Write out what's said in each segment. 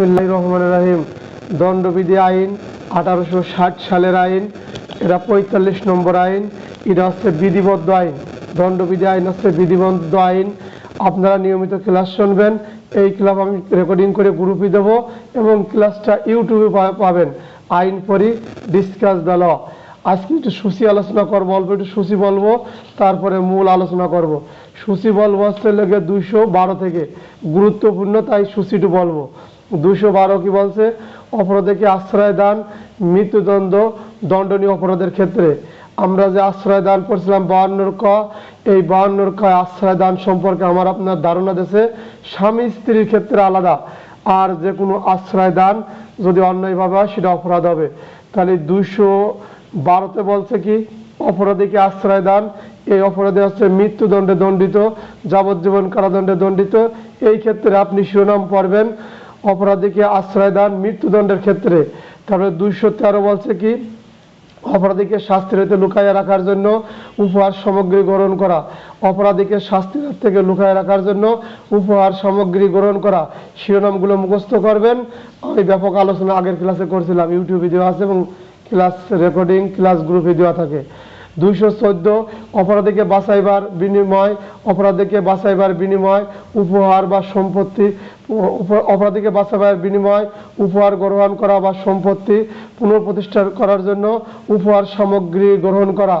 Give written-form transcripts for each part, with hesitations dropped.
বিসমিল্লাহির রহমানির রহিম। দণ্ডবিধি আইন 1860 সালের আইন, এটা 45 নম্বর আইন। এটা হচ্ছে বিধিবদ্ধ আইন। দণ্ডবিধি আইন হচ্ছে বিধিবদ্ধ আইন। আপনারা নিয়মিত ক্লাস শুনবেন। এই ক্লাস আমি রেকর্ডিং করে গ্রুপে দেবো এবং ক্লাসটা ইউটিউবে পাবেন। আইন পড়ি, ডিসকাস দ্য ল। আজকে একটু সূচি আলোচনা করবো, অল্প একটু সূচি বলবো, তারপরে মূল আলোচনা করব। সূচি বলবো হচ্ছে লেগে 212 থেকে, গুরুত্বপূর্ণ তাই সূচিটি বলবো। 212 কি বলছে? অপরাধীকে আশ্রয় দান, মৃত্যুদণ্ড দণ্ডনীয় অপরাধের ক্ষেত্রে। আমরা যে আশ্রয় দান করছিলাম 52 ক, এই 52 ক আশ্রয় দান সম্পর্কে আমার আপনার ধারণা দিয়েছে স্বামী স্ত্রীর ক্ষেত্রে আলাদা, আর যে কোনো আশ্রয় দান যদি অন্যায়ভাবে হয় সেটা অপরাধ হবে। তাহলে 212তে বলছে কি? অপরাধীকে আশ্রয় দান, এই অপরাধী হচ্ছে মৃত্যুদণ্ডে দণ্ডিত, যাবজ্জীবন কারাদণ্ডে দণ্ডিত। এই ক্ষেত্রে আপনি শিরোনাম পড়বেন অপরাধীকে আশ্রয় দান মৃত্যুদণ্ডের ক্ষেত্রে। তারপরে 213 বলছে কি? অপরাধীকে শাস্তির হইতে লুকাইয়া রাখার জন্য উপহার সামগ্রী গ্রহণ করা। অপরাধীকে শাস্তির হাত থেকে লুকাইয়া রাখার জন্য উপহার সামগ্রী গ্রহণ করা। শিরোনামগুলো মুখস্থ করবেন। আমি ব্যাপক আলোচনা আগের ক্লাসে করছিলাম, ইউটিউবে দেওয়া আছে এবং ক্লাস রেকর্ডিং ক্লাস গ্রুপে দেওয়া থাকে। 214 অপরাধীকে বাঁচাইবার বিনিময়, অপরাধীকে বাঁচাইবার বিনিময় উপহার বা সম্পত্তি, অপরাধীকে বাঁচাইবার বিনিময় উপহার গ্রহণ করা বা সম্পত্তি পুনঃপ্রতিষ্ঠা করার জন্য উপহার সামগ্রী গ্রহণ করা।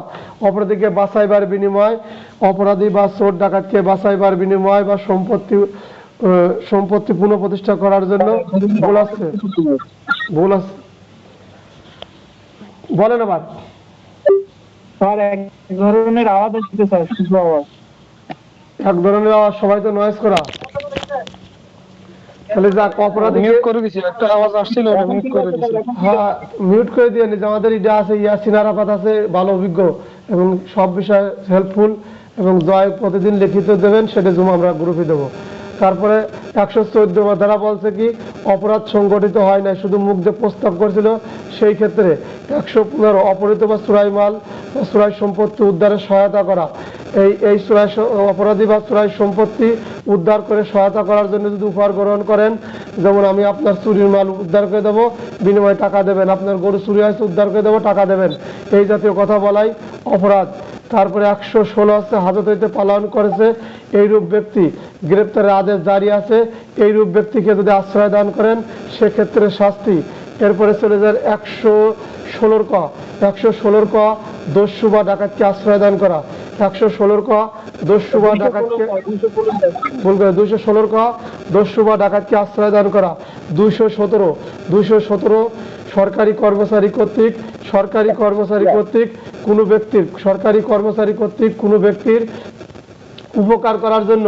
অপরাধীকে বাঁচাইবার বিনিময়, অপরাধী বা চোর ডাকাতকে বাঁচাইবার বিনিময় বা সম্পত্তি পুনঃপ্রতিষ্ঠা করার জন্য। ভুল আছে? ভুল আছে? বলেন আবার। স্যার এক ধরনের আওয়াজ আসছে স্যার, শুধু আওয়াজ। এক ধরনের আওয়াজ, সবাই তো নয়েজ করা। তাহলে যাক, অপরাধী মিউট করে দিছি, একটা আওয়াজ আসছিল ওটা মিউট করে দিছি। হ্যাঁ, মিউট করে দিয়ে নিন। আমাদের ইডা আছে, ইয়াসিন আরাফাত আছে, ভালো অভিজ্ঞ এবং সব বিষয়ে হেল্পফুল, এবং জয় প্রতিদিন লিখিত দেবেন, সেটা জুম আমরা গ্রুপে দেবো। তারপরে 114 ধারা বলছে কি? অপরাধ সংগঠিত হয় না, শুধু মুখ দিয়ে প্রস্তাব করেছিল। সেই ক্ষেত্রে 115 অপহৃত বা চুরাই মাল বা চুরাই সম্পত্তি উদ্ধারে সহায়তা করা। এই চুরাই অপরাধী বা চুরাই সম্পত্তি উদ্ধার করে সহায়তা করার জন্য যদি উপহার গ্রহণ করেন, যেমন আমি আপনার চুরির মাল উদ্ধার করে দেবো, বিনিময়ে টাকা দেবেন। আপনার গরু চুরি হয়েছে, উদ্ধার করে দেবো, টাকা দেবেন। এই জাতীয় কথা বলাই অপরাধ। তারপরে 116 হচ্ছে হাজত হইতে পালন করেছে এইরূপ ব্যক্তি, গ্রেপ্তারের আদেশ জারি আছে, এইরূপ ব্যক্তিকে যদি আশ্রয় দান করেন সেক্ষেত্রে শাস্তি। এরপরে চলে যায় 116 ক। 116 ক দস্যু বা ডাকাতকে আশ্রয় দান করা। 116 ক দস্যু বা ডাকাতকে, ভুল করে 216 ক দস্যু বা ডাকাতকে আশ্রয় দান করা। 217 সরকারি কর্মচারী কর্তৃক কোনো ব্যক্তির, সরকারি কর্মচারী কর্তৃক কোনো ব্যক্তির উপকার করার জন্য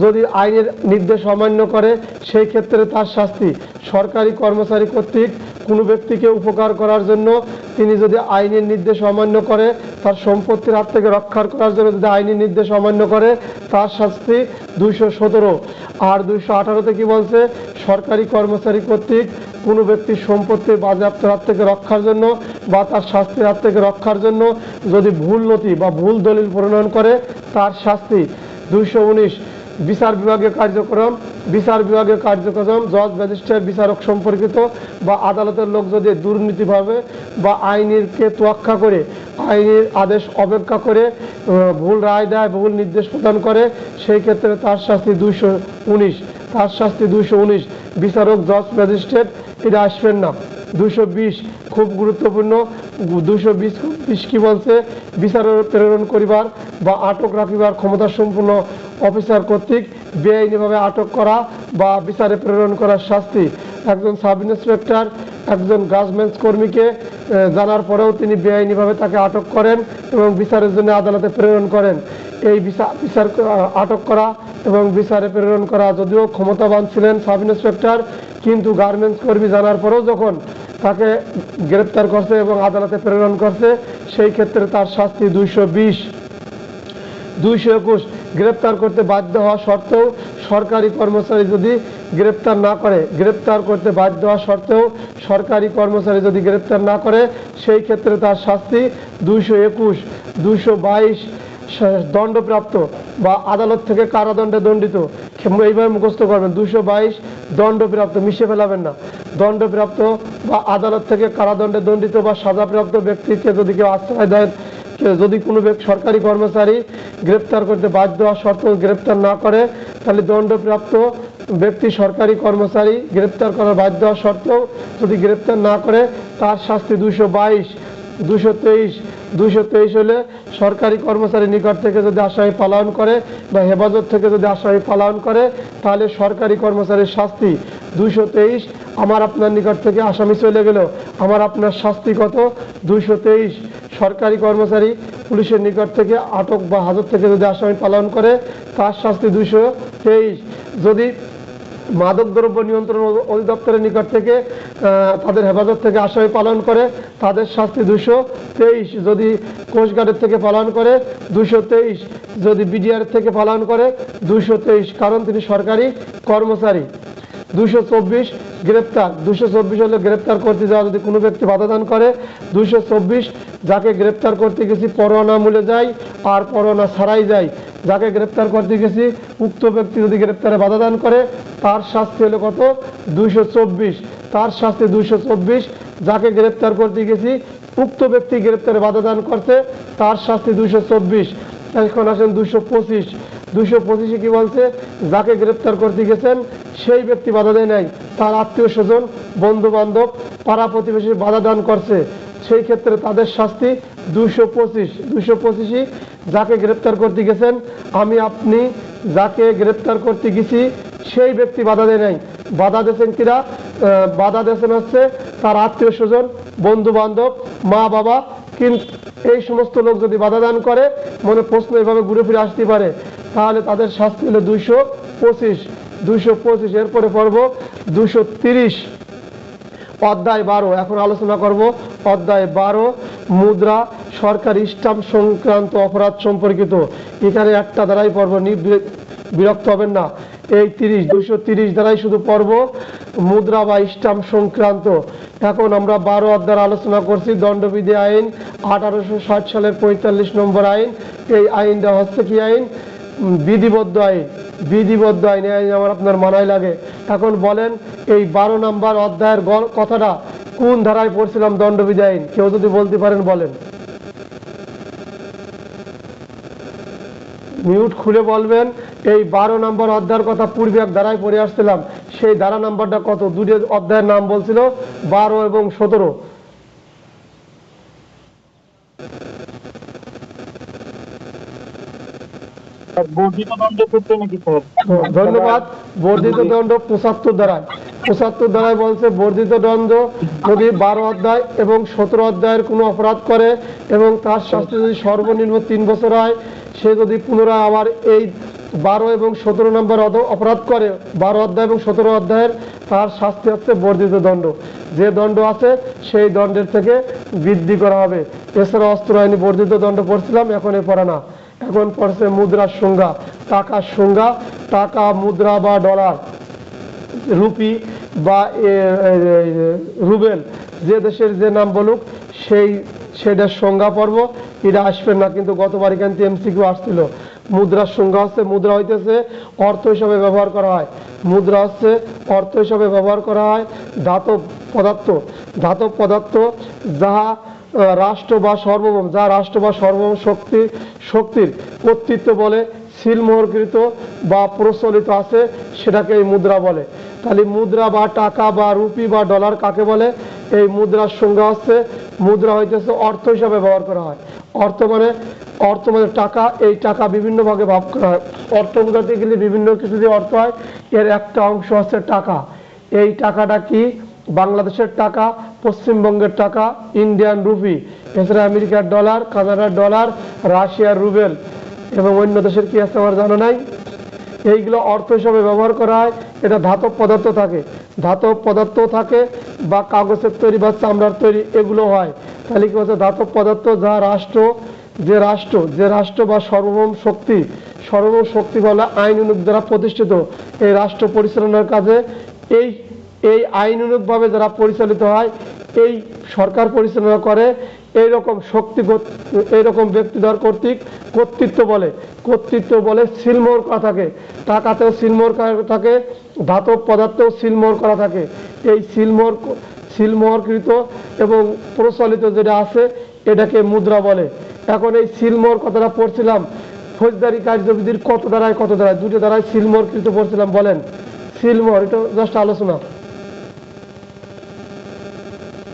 যদি আইনের নির্দেশ অমান্য করে সেই ক্ষেত্রে তার শাস্তি। সরকারি কর্মচারী কর্তৃক কোনো ব্যক্তিকে উপকার করার জন্য তিনি যদি আইনের নির্দেশ অমান্য করে, তার সম্পত্তির হাত থেকে রক্ষা করার জন্য যদি আইনের নির্দেশ অমান্য করে, তার শাস্তি 217। আর 218-তে কি বলছে? সরকারি কর্মচারী কর্তৃক কোনো ব্যক্তির সম্পত্তির বাজেয়াপ্তের হাত থেকে রক্ষার জন্য বা তার শাস্তির হাত থেকে রক্ষার জন্য যদি ভুল নথি বা ভুল দলিল প্রণয়ন করে, তার শাস্তি। 219 বিচার বিভাগীয় কার্যক্রম, জজ, ম্যাজিস্ট্রেট, বিচারক সম্পর্কিত বা আদালতের লোক যদি দুর্নীতিভাবে বা আইনকে তোয়াক্কা করে, আইনের আদেশ অবজ্ঞা করে ভুল রায় দেয়, ভুল নির্দেশ প্রদান করে, সেই ক্ষেত্রে তার শাস্তি 219। বিচারক, জজ, ম্যাজিস্ট্রেট এটা আসবেন না। 220 খুব গুরুত্বপূর্ণ। 220 কি বলছে? বিচারের প্রেরণ করিবার বা আটক রাখিবার ক্ষমতা সম্পন্ন অফিসার কর্তৃক বেআইনিভাবে আটক করা বা বিচারে প্রেরণ করার শাস্তি। একজন সাব ইন্সপেক্টর একজন গার্মেন্টস কর্মীকে জানার পরেও তিনি বেআইনিভাবে তাকে আটক করেন এবং বিচারের জন্য আদালতে প্রেরণ করেন। এই বিচার আটক করা এবং বিচারে প্রেরণ করা, যদিও ক্ষমতাবান ছিলেন সাব ইন্সপেক্টর, কিন্তু গার্মেন্টস কর্মী জানার পরেও যখন তাকে গ্রেপ্তার করছে এবং আদালতে প্রেরণ করছে, সেই ক্ষেত্রে তার শাস্তি 220। 221 গ্রেপ্তার করতে বাধ্য হওয়া সত্ত্বেও সরকারি কর্মচারী যদি গ্রেপ্তার না করে, গ্রেপ্তার করতে বাধ্য হওয়া সত্ত্বেও সরকারি কর্মচারী যদি গ্রেপ্তার না করে, সেই ক্ষেত্রে তার শাস্তি 221। 222 দণ্ডপ্রাপ্ত বা আদালত থেকে কারাদণ্ডে দণ্ডিত, এইভাবে মুখস্থ করবেন। 222 দণ্ডপ্রাপ্ত, মিশে ফেলাবেন না। দণ্ডপ্রাপ্ত বা আদালত থেকে কারাদণ্ডে দণ্ডিত বা সাজাপ্রাপ্ত ব্যক্তিকে যদি কেউ আশ্রয় দেয়, যদি কোনো সরকারি কর্মচারী গ্রেপ্তার করতে বাধ্য হওয়া সত্ত্বেও গ্রেপ্তার না করে, তাহলে দণ্ডপ্রাপ্ত ব্যক্তি সরকারি কর্মচারী গ্রেপ্তার করার বাধ্য হওয়া সত্ত্বেও যদি গ্রেপ্তার না করে, তার শাস্তি 222। 223 হলে সরকারি কর্মচারীর নিকট থেকে যদি আসামি পালায়ন করে বা হেফাজত থেকে যদি আসামি পালায়ন করে, তাহলে সরকারি কর্মচারীর শাস্তি 223। আমার আপনার নিকট থেকে আসামি চলে গেল, আমার আপনার শাস্তি কত? 223। সরকারি কর্মচারী পুলিশের নিকট থেকে আটক বা হাজত থেকে যদি আসামি পালন করে, তার শাস্তি 223। যদি মাদকদ্রব্য নিয়ন্ত্রণ অধিদপ্তরের নিকট থেকে তাদের হেফাজত থেকে আসামি পালন করে, তাদের শাস্তি 223। যদি কোস্টগার্ডের থেকে পালন করে 223, যদি বিডিআর থেকে পালন করে 223, কারণ তিনি সরকারি কর্মচারী। 224 গ্রেপ্তার। 224 হলে গ্রেপ্তার করতে যাওয়া যদি কোনো ব্যক্তি বাধাদান করে, 224 যাকে গ্রেপ্তার করতে গেছি পরোয়ানা মূলে যায় আর পরোয়ানা ছাড়াই যায়, যাকে গ্রেপ্তার করতে গেছি উক্ত ব্যক্তি যদি গ্রেপ্তারে বাধাদান করে, তার শাস্তি হলো কত? 224। তার শাস্তি 224। যাকে গ্রেপ্তার করতে গেছি উক্ত ব্যক্তি গ্রেপ্তারে বাধাদান করছে, তার শাস্তি 224। এখন আসেন 225। 225 কি বলছে? যাকে গ্রেপ্তার করতে গেছেন সেই ব্যক্তি বাধা দেয় নাই, তার আত্মীয় স্বজন, বন্ধু বান্ধব, পাড়া প্রতিবেশী বাধা দান করছে, সেই ক্ষেত্রে তাদের শাস্তি 225। 225 যাকে গ্রেপ্তার করতে গেছেন, আমি আপনি যাকে গ্রেপ্তার করতে গেছি সেই ব্যক্তি বাধা দেয় নাই, বাধা দিয়েছেন কিরা? বাধা দিয়েছেন হচ্ছে তার আত্মীয় স্বজন, বন্ধু বান্ধব, মা বাবা। কিন্তু এই সমস্ত লোক যদি বাধা দান করে, মনে প্রশ্ন এভাবে ঘুরে ফিরে আসতে পারে, তাহলে তাদের শাস্তি হলো 225। 225 এরপরে পড়ব 230 অধ্যায় 12। এখন আলোচনা করব অধ্যায় 12 মুদ্রা, সরকারি স্টাম্প সংক্রান্ত অপরাধ সম্পর্কিত। এখানে একটা দ্বারাই পড়ব, বিরক্ত হবেন না। এই 230 দ্বারাই শুধু পড়ব মুদ্রা বা স্টাম্প সংক্রান্ত। এখন আমরা 12 অধ্যায় আলোচনা করছি। দণ্ডবিধি আইন 1860 সালের 45 নম্বর আইন। এই আইনটা হচ্ছে কি আইন? বিধিবদ্ধ আইন। বিধিবদ্ধ আইন, এই আইন আমার আপনার মানায় লাগে। এখন বলেন এই 12 নম্বর অধ্যায়ের কথাটা কোন ধারায় পড়ছিলাম? দণ্ডবিধি আইন। কেউ যদি বলতে পারেন বলেন। মিউট খুলে বলবেন। এই 12 নম্বর অধ্যায়ের কথা পূর্বে এক ধারায় পড়ে আসছিলাম, সেই ধারা নাম্বারটা কত? দুটো অধ্যায়ের নাম বলছিল 12 এবং 17। ধন্যবাদ। বর্ধিত দণ্ড 75 ধারায়। 75 ধারায় বলছে বর্ধিত দণ্ড যদি 12 অধ্যায় এবং 17 অধ্যায়ের কোনো অপরাধ করে এবং তার শাস্তি যদি সর্বনিম্ন 3 বছর হয়, সে যদি পুনরায় আবার এই 12 এবং 17 নম্বর অপরাধ করে, 12 অধ্যায় এবং 17 অধ্যায়ের, তার শাস্তি হচ্ছে বর্ধিত দণ্ড। যে দণ্ড আছে সেই দণ্ডের থেকে বৃদ্ধি করা হবে। এছাড়া অস্ত্র আইনে বর্ধিত দণ্ড পড়ছিলাম, এখন এ পড়ে না। এখন পড়ছে মুদ্রার সংজ্ঞা, টাকার সংজ্ঞা। টাকা, মুদ্রা বা ডলার, রুপি বা রুবেল, যে দেশের যে নাম বলুক সেটার সংজ্ঞা পর্ব। এটা আসবেন না, কিন্তু গতবার এখান থেকে এমসিকিউ আসছিল। মুদ্রার সংজ্ঞা হচ্ছে, মুদ্রা হইতেছে অর্থ হিসাবে ব্যবহার করা হয়। মুদ্রা হচ্ছে অর্থ হিসাবে ব্যবহার করা হয় ধাতব পদার্থ। ধাতব পদার্থ যাহা রাষ্ট্র বা সার্বভৌম, যা রাষ্ট্র বা সার্বভৌম শক্তির কর্তৃত্ব বলে সিলমোহরকৃত বা প্রচলিত আছে, সেটাকে এই মুদ্রা বলে। তাহলে মুদ্রা বা টাকা বা রুপি বা ডলার কাকে বলে? এই মুদ্রার সংজ্ঞা হচ্ছে, মুদ্রা হইতেছে অর্থ হিসাবে ব্যবহার করা হয়। অর্থ মানে টাকা। এই টাকা বিভিন্ন ভাগে ভাগ করা হয়। অর্থ বোঝাতে গেলে বিভিন্ন কিছু দিয়ে অর্থ হয়, এর একটা অংশ হচ্ছে টাকা। এই টাকাটা কি? বাংলাদেশের টাকা, পশ্চিমবঙ্গের টাকা, ইন্ডিয়ান রুপি, এছাড়া আমেরিকার ডলার, কানাডার ডলার, রাশিয়ার রুবেল এবং অন্য দেশের কি আছে আমার জানা নাই। এইগুলো অর্থ হিসাবে ব্যবহার করা হয়। এটা ধাতব পদার্থ থাকে, ধাতব পদার্থ থাকে বা কাগজের তৈরি বা চামড়ার তৈরি, এগুলো হয়। তাহলে কি হচ্ছে? ধাতব পদার্থ যা যে রাষ্ট্র বা সার্বভৌম শক্তি বলে আইন অনুগ দ্বারা প্রতিষ্ঠিত, এই রাষ্ট্র পরিচালনার কাজে এই আইন অনুগভাবে যারা পরিচালিত হয়, এই সরকার পরিচালনা করে, এইরকম এইরকম ব্যক্তিধর কর্তৃক কর্তৃত্ব বলে সিলমোহর করা থাকে। টাকাতেও সিলমোহর করা থাকে, ধাতব পদার্থেও সিলমোহর করা থাকে। এই সিলমোহরকৃত এবং প্রচলিত যেটা আছে এটাকে মুদ্রা বলে। এখন এই সিলমোহর কথাটা পড়ছিলাম, ফৌজদারি কার্যবিধির কত ধারায় দুটো ধারায় সিলমোহরকৃত পড়ছিলাম, বলেন সিলমোহর, এটা জাস্ট আলোচনা।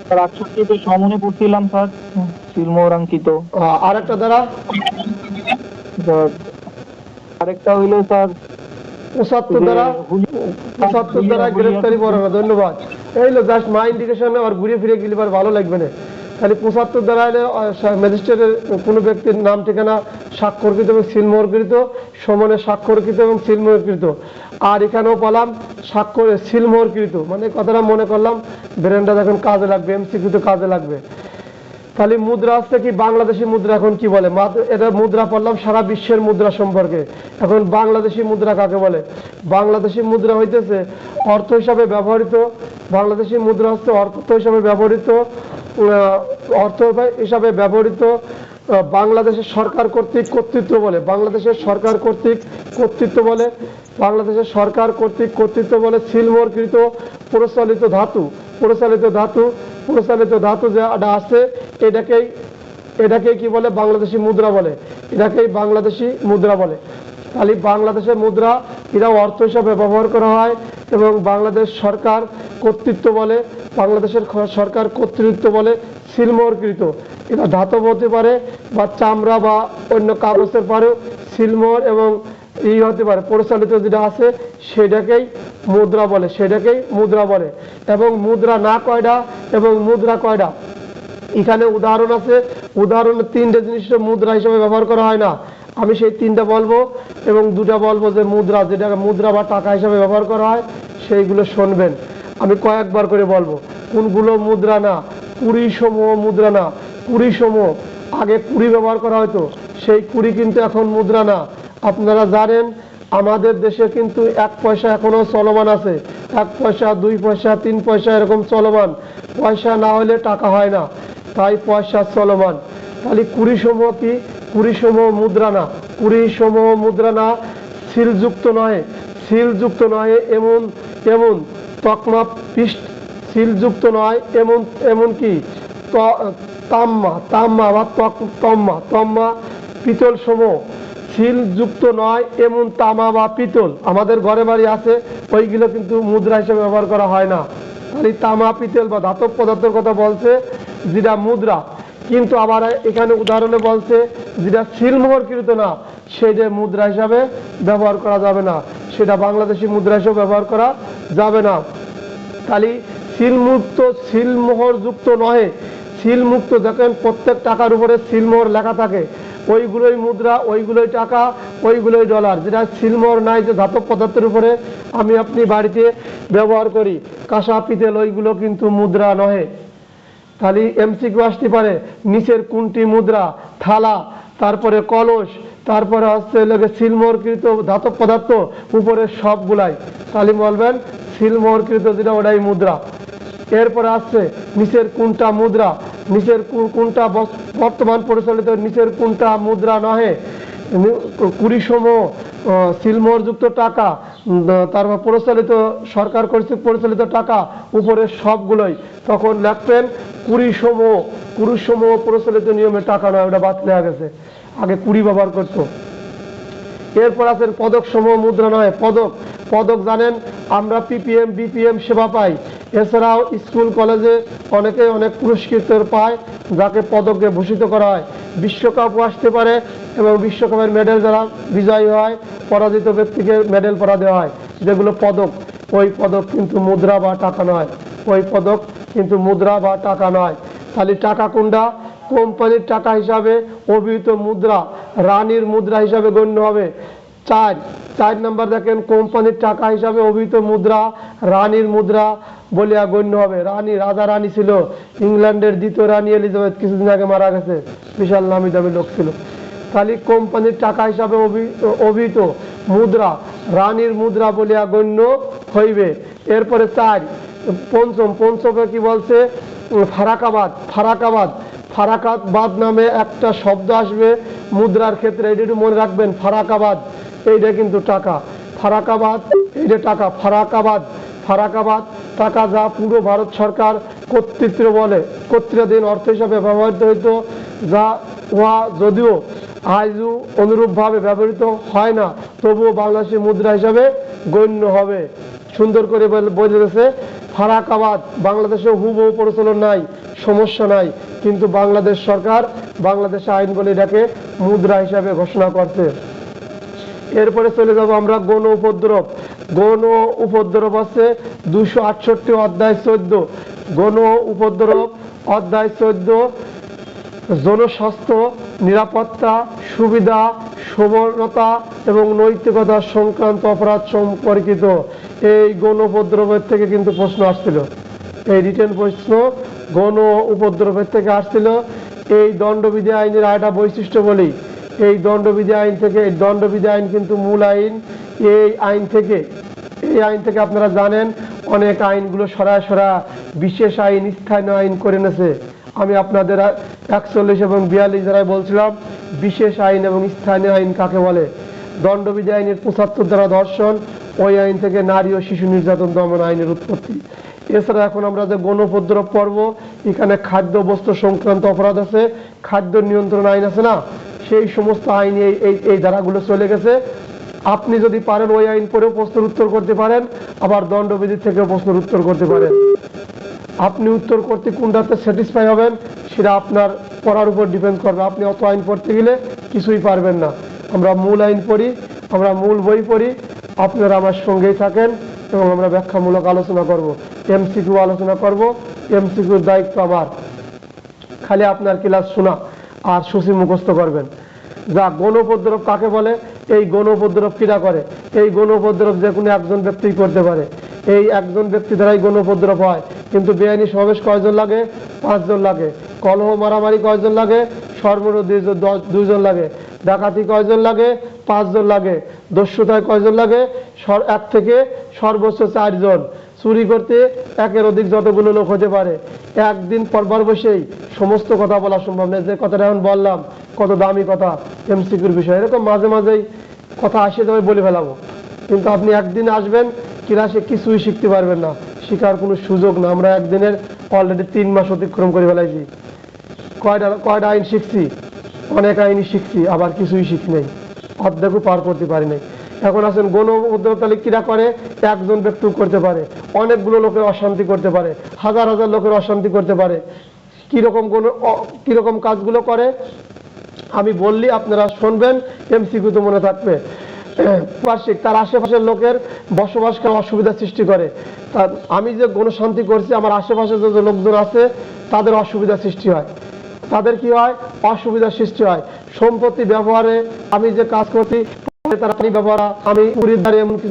স্যার 68-তে সমনে পড়ছিলাম স্যার, সিলমোহরাঙ্কিত। আরেকটা ধারা স্যার আরেকটা হইলো স্যার 75 ধারা, 75 ধারায় গ্রেফতারি পরোয়ানা। ধন্যবাদ। এই হলো জাস্ট মা ইন্ডিকেশন, আর ঘুরে ফিরে গেলে এবার ভালো লাগবে না। তাহলে 75 ধারায় ম্যাজিস্ট্রেটের কোনো ব্যক্তির নাম ঠিকানা স্বাক্ষরকৃত এবং সিলমোহরকৃত, সমানে স্বাক্ষরকৃত এবং সিলমোহরকৃত। আর এখানেও পেলাম স্বাক্ষরে সিলমোহরকৃত, মানে কথাটা মনে করলাম ব্রেনটা যখন কাজে লাগবে, এমসিকিউ তো কাজে লাগবে। তাহলে মুদ্রা আসছে কি, বাংলাদেশি মুদ্রা এখন কি বলে? এটা মুদ্রা পড়লাম সারা বিশ্বের মুদ্রা সম্পর্কে। এখন বাংলাদেশি মুদ্রা কাকে বলে? বাংলাদেশি মুদ্রা হইতেছে অর্থ হিসাবে ব্যবহৃত, বাংলাদেশি মুদ্রা হচ্ছে অর্থ হিসাবে ব্যবহৃত বাংলাদেশের সরকার কর্তৃক কর্তৃত্ব বলে, বাংলাদেশের সরকার কর্তৃক কর্তৃত্ব বলে, বাংলাদেশের সরকার কর্তৃক কর্তৃত্ব বলে সিলমোহরকৃত প্রচলিত ধাতু যেটা আছে এটাকেই কি বলে? বাংলাদেশি মুদ্রা বলে, এটাকেই বাংলাদেশি মুদ্রা বলে। তাহলে বাংলাদেশের মুদ্রা এরা অর্থ হিসাবে ব্যবহার করা হয় এবং বাংলাদেশ সরকার কর্তৃত্ব বলে, বাংলাদেশের সরকার কর্তৃত্ব বলে সিলমোহরকৃত। এটা ধাতব হতে পারে বা চামড়া বা অন্য কাগজের পারেও সিলমোহর এবং হতে পারে। প্রচলিত যেটা আছে সেটাকেই মুদ্রা বলে। এবং মুদ্রা না কয়টা এবং মুদ্রা কয়টা, এখানে উদাহরণ আছে। উদাহরণে 3টে জিনিস মুদ্রা হিসেবে ব্যবহার করা হয় না। আমি সেই 3টা বলবো এবং 2টা বলবো যে মুদ্রা, যেটা মুদ্রা বা টাকা হিসাবে ব্যবহার করা হয় সেইগুলো শুনবেন। আমি কয়েকবার করে বলবো কোনগুলো মুদ্রা না। কুড়িসমূহ মুদ্রা না। কুড়িসমূহ, আগে কুড়ি ব্যবহার করা হতো, সেই কুড়ি কিন্তু এখন মুদ্রা না। আপনারা জানেন আমাদের দেশে কিন্তু 1 পয়সা এখনো চলমান আছে। 1 পয়সা, 2 পয়সা, 3 পয়সা এরকম চলমান। পয়সা না হলে টাকা হয় না, তাই পয়সা চলমান। তাহলে কুড়িসমূহ কি? কুড়িসমূহ মুদ্রা না। কুড়িসমূহ মুদ্রা না। সিলযুক্ত নয় এমন তকমা পৃষ্ঠ, সিলযুক্ত নয় এমন কি তাম্মা বা তম্মা পিতল সমূহ। সিলযুক্ত নয় এমন তামা বা পিতল আমাদের ঘরে বাড়ি আছে, ওইগুলো কিন্তু মুদ্রা হিসেবে ব্যবহার করা হয় না। তাহলে তামা, পিতল বা ধাতব পদার্থের কথা বলছে যেটা মুদ্রা, কিন্তু আবার এখানে উদাহরণে বলছে যেটা সিলমোহরকৃত না, সেটা মুদ্রা হিসাবে ব্যবহার করা যাবে না, সেটা বাংলাদেশি মুদ্রা হিসেবে ব্যবহার করা যাবে না। তাহলে সিলমোহরযুক্ত নয়, সিলমুক্ত, দেখেন প্রত্যেক টাকার উপরে সিলমোহর লেখা থাকে, ওইগুলোই মুদ্রা, ওইগুলোই টাকা, ওইগুলোই ডলার। যেটা সিলমোহর নাই, যে ধাতব পদার্থের উপরে আমি আপনি বাড়িতে ব্যবহার করি, কাঁসা, পিতল, ওইগুলো কিন্তু মুদ্রা নহে। তাহলে এমসিকিউ আসতে পারে নিচের কোনটি মুদ্রা? থালা, তারপরে কলস, তারপরে হচ্ছে সিলমোহরকৃত ধাতব পদার্থ, উপরে সবগুলাই। তাহলে বলবেন সিলমোহরকৃত যেটা ওটাই মুদ্রা। এরপরে আসছে নিচের কোনটা মুদ্রা, নিচের কোনটা বর্তমান পরিচালিত, নিচের কোনটা মুদ্রা নহে? কুড়িসমূহ সিলমোহরযুক্ত টাকা, তারপর সরকার কর্তৃক পরিচালিত টাকা, উপরে সবগুলোই। তখন লিখবেন কুড়িসমূহ প্রচলিত নিয়মে টাকা নয়, ওটা বাতিল হয়ে গেছে, আগে কুড়ি ব্যবহার করতো। এরপর আছেন পদক সমূহ মুদ্রা নয়। পদক জানেন আমরা পিপিএম, বিপিএম সেবা পাই। এছাড়াও স্কুল কলেজে অনেকে অনেক পুরস্কৃত পায়, যাকে পদকে ভূষিত করা হয়। বিশ্বকাপও আসতে পারে এবং বিশ্বকাপের মেডেল যারা বিজয়ী হয়, পরাজিত ব্যক্তিকে মেডেল পরা দেওয়া হয়, যেগুলো পদক। ওই পদক কিন্তু মুদ্রা বা টাকা নয়, ওই পদক কিন্তু মুদ্রা বা টাকা নয়। তাহলে টাকা কোনটা? কোম্পানির টাকা হিসাবে অভিহিত মুদ্রা রানীর মুদ্রা হিসাবে গণ্য হবে। 4 নম্বর দেখেন, কোম্পানির টাকা হিসাবে অভিহিত মুদ্রা রানীর মুদ্রা বলিয়া গণ্য হবে। রাজা রানী ছিল, ইংল্যান্ডের 2য় রানী এলিজাবেথ কিছুদিন আগে মারা গেছে, বিশাল নামি দামি লোক ছিল। তাহলে কোম্পানির টাকা হিসাবে অভিহিত মুদ্রা রানীর মুদ্রা বলিয়া গণ্য হইবে। এরপরে পঞ্চমে কি বলছে? ফারাকাবাদ ফারাকাবাদ নামে একটা শব্দ আসবে মুদ্রার ক্ষেত্রে, এটা একটু মনে রাখবেন। ফারাকাবাদ এইটা কিন্তু টাকা, ফারাকাবাদ এইটা টাকা, ফারাকাবাদ ফারাকাবাদ টাকা, যা পুরো ভারত সরকার কর্তৃত্ব বলে, কর্তৃত্বাধীন অর্থ হিসাবে ব্যবহৃত হইতো, যা উহা যদিও আজও অনুরূপভাবে ব্যবহৃত হয় না, তবুও বাংলাদেশি মুদ্রা হিসাবে গণ্য হবে। সুন্দর করে বলে গেছে ফারাকাবাদ বাংলাদেশে হুবহু প্রচলন নাই, সমস্যা নাই, কিন্তু বাংলাদেশ সরকার বাংলাদেশে আইন বলে এটাকে মুদ্রা হিসাবে ঘোষণা করছে। এরপরে চলে যাব আমরা গণ উপদ্রব। গণ উপদ্রব আছে 268 অধ্যায় 14, গণ উপদ্রব অধ্যায় 14, জনস্বাস্থ্য, নিরাপত্তা, সুবিধা, সমানতা এবং নৈতিকতা সংক্রান্ত অপরাধ সম্পর্কিত এই গণ উপদ্রবের থেকে কিন্তু প্রশ্ন আসছিল। এই রিটেন প্রশ্ন গণ উপদ্রবের থেকে আসছিল। এই দণ্ডবিধি আইনের আরেকটা বৈশিষ্ট্য বলি, এই দণ্ডবিধি আইন থেকে, এই দণ্ডবিধি আইন কিন্তু মূল আইন। এই আইন থেকে আপনারা জানেন অনেক আইনগুলো সরা বিশেষ আইন, স্থানীয় আইন করে এনেছে। আমি আপনাদের 41 এবং 42 ধারায় বলছিলাম বিশেষ আইন এবং স্থানীয় আইন কাকে বলে। দণ্ডবিধি আইনের 75 ধারা ধর্ষণ, ওই আইন থেকে নারী ও শিশু নির্যাতন দমন আইনের উৎপত্তি। এছাড়া এখন আমরা যে গণ উপদ্রব পর্ব, এখানে খাদ্য বস্ত্র সংক্রান্ত অপরাধ আছে, খাদ্য নিয়ন্ত্রণ আইন আছে না, সেই সমস্ত আইনে এই ধারাগুলো চলে গেছে। আপনি যদি পারেন ওই আইন পড়েও প্রশ্নের উত্তর করতে পারেন, আবার দণ্ডবিধি থেকেও প্রশ্নের উত্তর করতে পারেন। আপনি উত্তর করতে কোনটাতে স্যাটিসফাই হবেন সেটা আপনার পড়ার উপর ডিপেন্ড করবে। আপনি অত আইন পড়তে গেলে কিছুই পারবেন না। আমরা মূল আইন পড়ি, আমরা মূল বই পড়ি, আপনারা আমার সঙ্গেই থাকেন এবং আমরা ব্যাখ্যামূলক আলোচনা করব, এমসিকিউ আলোচনা করব। এমসিকিউর দায়িত্ব আমার, খালি আপনার ক্লাস শোনা আর সূচি মুখস্থ করবেন। যা গণ উপদ্রব কাকে বলে, এই গণ উপদ্রব কিরা করে, এই গণ উপদ্রব যে কোনো একজন ব্যক্তি করতে পারে। এই একজন ব্যক্তি দ্বারাই গণ উপদ্রব হয়, কিন্তু বেআইনি সমাবেশ কয়জন লাগে? 5 জন লাগে। কলহ মারামারি কয়জন লাগে? সর্বনিম্ন 2 জন লাগে। ডাকাতি কয়জন লাগে? 5 জন লাগে। দস্যুতায় কয়জন লাগে? 1 থেকে সর্বোচ্চ 4 জন। চুরি করতে 1-এর অধিক যতগুলো লোক হতে পারে। একদিন পরবার বসেই সমস্ত কথা বলা সম্ভব নয়। যে কথাটা এখন বললাম কত দামি কথা, এমসিকিউর বিষয়, এরকম মাঝে মাঝেই কথা আসে যাবে বলে ফেলাবো, কিন্তু আপনি একদিন আসবেন ক্লাসে কিছুই শিখতে পারবেন না, শেখার কোনো সুযোগ না। আমরা একদিনের অলরেডি 3 মাস অতিক্রম করে ফেলাইছি। কয়টা আইন শিখছি? অনেক আইনই শিখছি, আবার কিছুই শিখি নাই, অর্ধেকও পার করতে পারি নাই। এখন আছেন গণ উপদ্রব, তাহলে কিরা করে? একজন ব্যক্তি করতে পারে, অনেকগুলো লোকের অশান্তি করতে পারে, হাজার হাজার লোকের অশান্তি করতে পারে। কিরকম কাজগুলো করে আমি বললি আপনারা শুনবেন, এমসিকিউ তো মনে থাকবে। পার্শ্বিক তার আশেপাশের লোকের বসবাস করার অসুবিধা সৃষ্টি করে। তার আমি যে গণশান্তি করছি, আমার আশেপাশে যে লোকজন আছে তাদের অসুবিধা সৃষ্টি হয়, তাদের কি হয়? অসুবিধা সৃষ্টি হয়। সম্পত্তি ব্যবহারে আমি যে কাজ করছি, তারা পানি ব্যবহার, আমি উড়ির দ্বারে এমনকি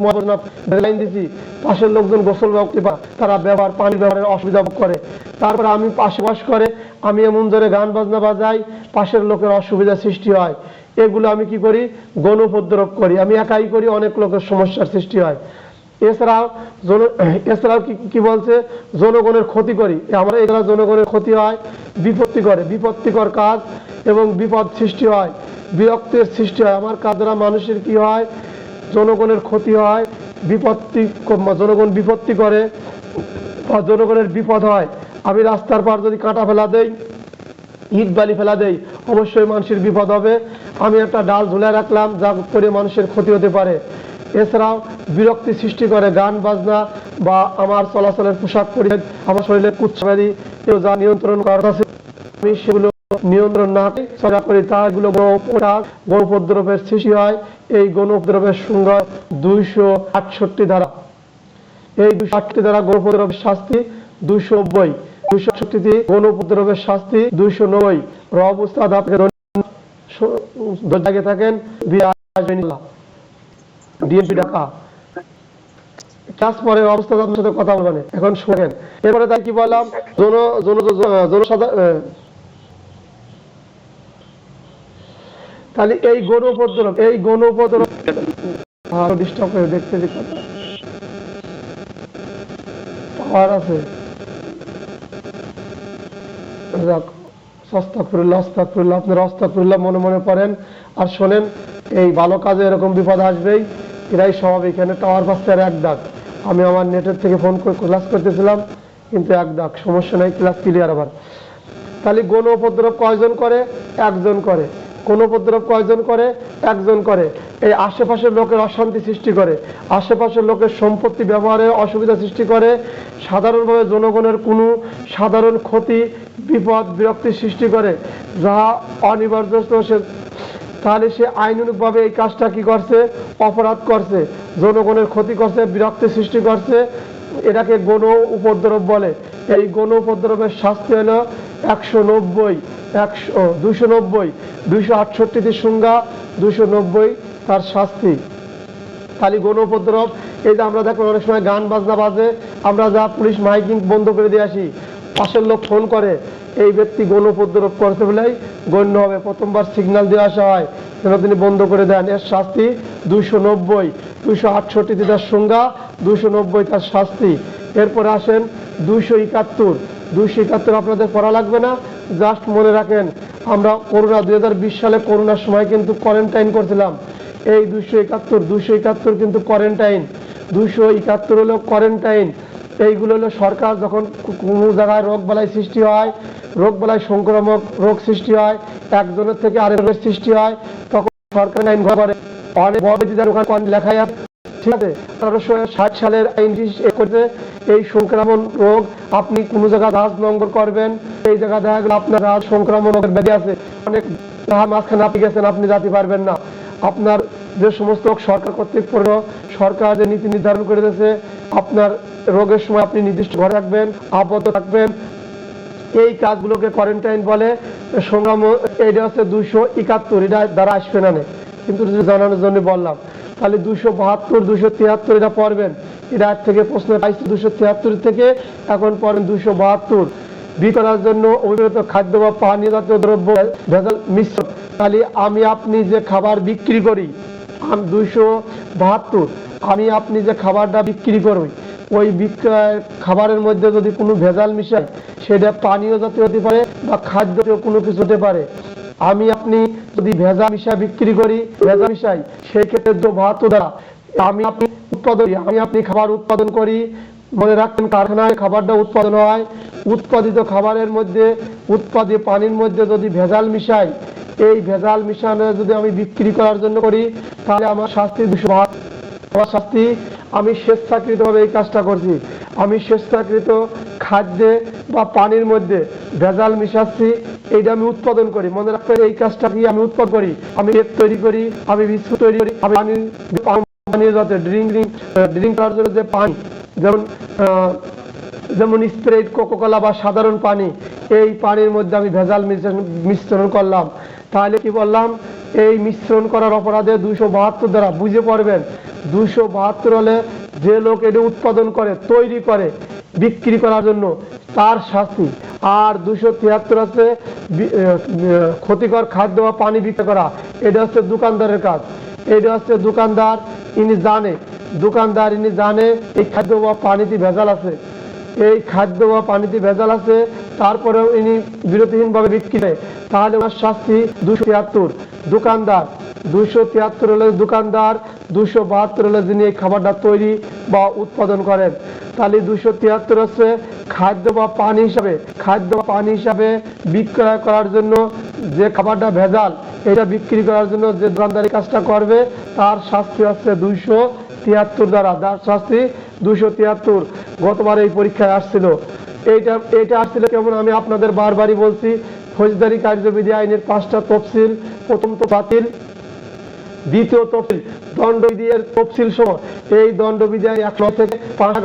লাইন দিচ্ছি, পাশের লোকজন গোসল করতে পারে, তারা ব্যবহার পানি ব্যবহারের অসুবিধা করে। তারপরে আমি পাশে বাস করে, আমি এমন জোরে গান বাজনা বাজাই, পাশের লোকের অসুবিধা সৃষ্টি হয়। এগুলো আমি কি করি? গণ উপদ্রব করি। আমি একাই করি, অনেক লোকের সমস্যার সৃষ্টি হয়। এছাড়াও কি বলছে? জনগণের ক্ষতি করি। আমরা এছাড়া জনগণের ক্ষতি হয়, বিপত্তি করে, বিপত্তিকর কাজ এবং বিপদ সৃষ্টি হয়, বিরক্তের সৃষ্টি হয়। আমার কাজ দ্বারা মানুষের কি হয়? জনগণের ক্ষতি হয়, জনগণ বিপত্তি করে বা জনগণের বিপদ হয়। আমি রাস্তার পার যদি কাঁটা ফেলা দেই, ইট বালি ফেলা দেই, অবশ্যই মানুষের বিপদ হবে। আমি একটা ডাল ঝুলে রাখলাম, যা করে মানুষের ক্ষতি হতে পারে। এছাড়াও বিরক্তি সৃষ্টি করে গান বাজনা বা আমার চলাচলের পোশাক পরিচ্ছদ, আমার শরীরের কুচ্ছব্যাধি, যা নিয়ন্ত্রণ করার আছে আমি সেগুলো নিয়ন্ত্রণ না করি, তাগুলো গণ উপদ্রবের সৃষ্টি হয়। এই গণ উপদ্রবের সংজ্ঞা 268 ধারা। এই 268 ধারা গণ উপদ্রবের শাস্তি 290, 268 গণ উপদ্রবের শাস্তি 290। রব উস্তাদ আপনাকে থাকেন ডিএমপি ঢাকা। ক্লাস পরে অবস্থা আপনার সাথে কথা বলবেন, এখন শোনেন। এরপরে তাই কি বললাম? তাহলে এই গণ উপদ্রব ডিস্টার্ব করে দেখতে পাওয়ার আছে, আস্তাগফিরুল্লাহ আস্তাগফিরুল্লাহ। আপনারা আস্তাগফিরুল্লাহ মনে মনে পড়েন আর শোনেন, এই ভালো কাজে এরকম বিপদ আসবেই, এরাই স্বাভাবিক। এখানে টাওয়ার পাচ্ছে আর এক ডাক। আমি আমার নেটের থেকে ফোন করে ক্লাস করতেছিলাম, কিন্তু এক ডাক, সমস্যা নাই, ক্লাস ক্লিয়ার আবার। তাহলে গণ উপদ্রব কয়জন করে? একজন করে। গণ উপদ্রব কয়জন করে? একজন করে। এই আশেপাশের লোকের অশান্তি সৃষ্টি করে, আশেপাশের লোকের সম্পত্তি ব্যবহারে অসুবিধা সৃষ্টি করে, সাধারণভাবে জনগণের কোনো সাধারণ ক্ষতি, বিপদ, বিরক্তি সৃষ্টি করে, যা অনিবার্য। সে তাহলে সে আইনানুগভাবে এই কাজটা কি করছে? অপরাধ করছে, জনগণের ক্ষতি করছে, বিরক্তি সৃষ্টি করছে। এটাকে গণ উপদ্রব বলে। এই গণ উপদ্রবের শাস্তি হলো 190, 290, 268 সংজ্ঞা, 290 তার শাস্তি। খালি গণ উপদ্রব। এই যে আমরা দেখো অনেক সময় গান বাজনা বাজে, আমরা যা পুলিশ মাইকিং বন্ধ করে দিয়ে আসি, পাশের লোক ফোন করে এই ব্যক্তি গণ উপদ্রব করতে বলেই গণ্য হবে। প্রথমবার সিগন্যাল দিয়ে আসা হয় যেন তিনি বন্ধ করে দেন। এর শাস্তি 290, 268 তার সংজ্ঞা, 290 তার শাস্তি। এরপরে আসেন 271। 271 আপনাদের পড়া লাগবে না, জাস্ট মনে রাখেন। আমরা করোনা 2020 সালে করোনার সময় কিন্তু কোয়ারেন্টাইন করছিলাম। এই 271 কিন্তু কোয়ারেন্টাইন। 271 হলো কোয়ারেন্টাইন। এইগুলো হলো সরকার যখন কোনো জায়গায় রোগ বালাই সৃষ্টি হয়, রোগ বালাই সংক্রামক রোগ সৃষ্টি হয়, একজনের থেকে আরেকজনের সৃষ্টি হয়, তখন সরকার আইন করে। অনেক বড় ওখানে লেখাই আছে, ঠিক আছে। 1860 সালের আইনটি করছে এই সংক্রমণ রোগ আপনি কোনো জায়গায় রাজ লঙ্ঘন করবেন, এই জায়গা দেখা গেল আপনার রাজ সংক্রমণ রোগের ব্যাধি আছে, অনেক মাঝখানে আপনি গেছেন, আপনি যেতে পারবেন না। আপনার যে সমস্ত সরকার কর্তৃক সরকার যে নীতি নির্ধারণ করে দিয়েছে, আপনার রোগের সময় আপনি নির্দিষ্ট ঘরে থাকবেন, আবদ্ধ থাকবেন, এই কাজগুলোকে কোয়ারেন্টাইন বলে। সংগ্রাম এটা হচ্ছে 271, এটা দ্বারা আসবে না, কিন্তু জানানোর জন্য বললাম। তাহলে 272, 273 এটা পড়বেন। এটা আজ থেকে প্রশ্ন পাইছে 273 থেকে, এখন পড়েন 272। বিক্রি করার জন্য অভিপ্রেত খাদ্য বা পানীয় জাতীয় দ্রব্য ভেজাল মিশ্রণ। তাহলে আমি আপনি যে খাবার বিক্রি করি, 272, আমি আপনি যে খাবারটা বিক্রি করি, ওই খাবারের মধ্যে যদি কোনো ভেজাল মিশায়, সেটা পানীয় জাতীয় হতে পারে বা খাদ্য জাতীয় কোনো কিছু হতে পারে। আমি আপনি যদি ভেজাল মিশায় বিক্রি করি, ভেজাল মিশাই, সেই ক্ষেত্রে 272 দ্বারা আমি আপনি খাবার উৎপাদন করি। মনে রাখবেন, কারখানায় খাবারটা উৎপাদন হয়, উৎপাদিত খাবারের মধ্যে, উৎপাদিত পানির মধ্যে যদি ভেজাল মিশাই, এই ভেজাল মিশানো যদি আমি বিক্রি করার জন্য করি, তাহলে আমার শাস্তি 272। আমার শাস্তি, আমি স্বেচ্ছাকৃতভাবে এই কাজটা করছি, আমি স্বেচ্ছাকৃত খাদ্যে বা পানির মধ্যে ভেজাল মিশাচ্ছি, এইটা আমি উৎপাদন করি। মনে রাখবেন, এই কাজটা কি আমি উৎপাদন করি, আমি কেক তৈরি করি, আমি বিস্কুট তৈরি করি, আমি পানীয় জাতীয় ড্রিঙ্ক করার জন্য যে পানি, যেমন স্প্রাইট, কোকাকোলা বা সাধারণ পানি, এই পানির মধ্যে আমি ভেজাল মিশ্রণ করলাম। তাহলে কি বললাম, এই মিশ্রণ করার অপরাধে 272 দ্বারা বুঝে পড়বেন। 272 হলে যে লোক এটি উৎপাদন করে, তৈরি করে বিক্রি করার জন্য, তার শাস্তি। আর 273 আছে ক্ষতিকর খাদ্য বা পানি বিক্রি করা, এটা হচ্ছে দোকানদারের কাজ। এটা হচ্ছে দোকানদার, ইনি জানে এই খাদ্য বা পানিতে ভেজাল আছে, এই খাদ্য বা পানিতে ভেজাল আছে, তারপরেও ইনি বিরতিহীনভাবে বিক্রি করে, তাহলে ওনার শাস্তি 273। দোকানদার 273 হলে দোকানদার, 272 হলে যিনি এই খাবারটা তৈরি বা উৎপাদন করেন। তাহলে 273 হচ্ছে খাদ্য বা পানি হিসাবে বিক্রয় করার জন্য যে খাবারটা ভেজাল, এটা বিক্রি করার জন্য যে দোকানদারি কাজটা করবে, তার শাস্তি হচ্ছে 273 দ্বারা, তার শাস্তি 273। গতবার এই পরীক্ষায় আসছিল, এইটা আসছিল কেমন, আমি আপনাদের বারবারই বলছি, ফৌজদারি কার্যবিধি আইনের 5টা তফসিল। প্রথম তো বাতিল, দ্বিতীয় তফসিল দণ্ডবিধি এর তফসিল সহ। এই দণ্ডবিধি আইন 1 থেকে 5